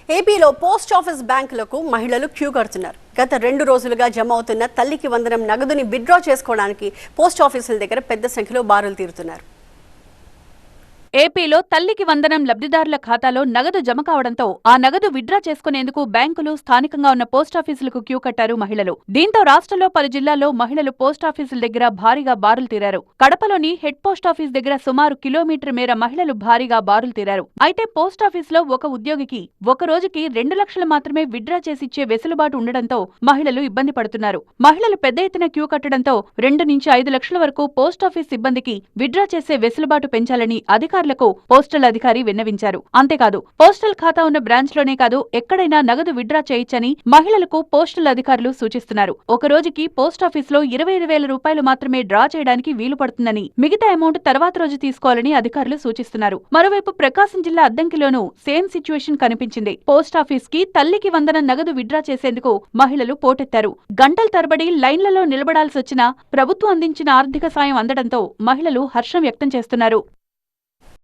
ఏపీలో post office బ్యాంకులకు మహిళలు క్యూ కడుతున్నారు. గత 2 రోజులుగా జమ అవుతున్న తల్లికి వందనం నగదుని విత్డ్రా చేసుకోవడానికి పోస్ట్ ఆఫీసుల దగ్గర పెద్ద సంఖ్యలో బారులు తీరుతున్నారు. ఏపీలో తల్లికి వందనం లబ్ధిదారుల ఖాతాలో నగదు జమ కావడంతో ఆ నగదు విత్డ్రా చేసుకునేందుకు బ్యాంకులు, స్థానికంగా ఉన్న పోస్టాఫీసులకు క్యూ కట్టారు మహిళలు. దీంతో రాష్ట్రంలో పలు జిల్లాల్లో మహిళలు పోస్టాఫీసుల దగ్గర భారీగా బారులు తీరారు. కడపలోని హెడ్ పోస్టాఫీస్ దగ్గర సుమారు కిలోమీటర్ మేర మహిళలు భారీగా బారులు తీరారు. అయితే పోస్టాఫీసులో ఒక ఉద్యోగికి ఒక రోజుకి 2 లక్షలు మాత్రమే విత్డ్రా చేసిచ్చే వెసులుబాటు ఉండడంతో మహిళలు ఇబ్బంది పడుతున్నారు. మహిళలు పెద్ద ఎత్తున క్యూ కట్టడంతో 2 నుంచి 5 లక్షల వరకు పోస్టాఫీస్ సిబ్బందికి విత్డ్రా చేసే వెసులుబాటు పెంచాలని అధికారులకు పోస్టల్ అధికారి విన్నవించారు. అంతేకాదు పోస్టల్ ఖాతా ఉన్న బ్రాంచ్ లోనే కాదు ఎక్కడైనా నగదు విత్డ్రా చేయొచ్చని మహిళలకు పోస్టల్ అధికారులు సూచిస్తున్నారు. ఒక రోజుకి పోస్టాఫీస్ లో 25,000 రూపాయలు మాత్రమే డ్రా చేయడానికి వీలు పడుతుందని, మిగతా అమౌంట్ తర్వాత రోజు తీసుకోవాలని అధికారులు సూచిస్తున్నారు. మరోవైపు ప్రకాశం జిల్లా అద్దంకిలోనూ సేమ్ సిచ్యువేషన్ కనిపించింది. పోస్టాఫీస్ కి తల్లికి వందనం నగదు విత్డ్రా చేసేందుకు మహిళలు పోటెత్తారు. గంటల తరబడి లైన్లలో నిలబడాల్సి వచ్చినా ప్రభుత్వం అందించిన ఆర్థిక సాయం అందడంతో మహిళలు హర్షం వ్యక్తం చేస్తున్నారు.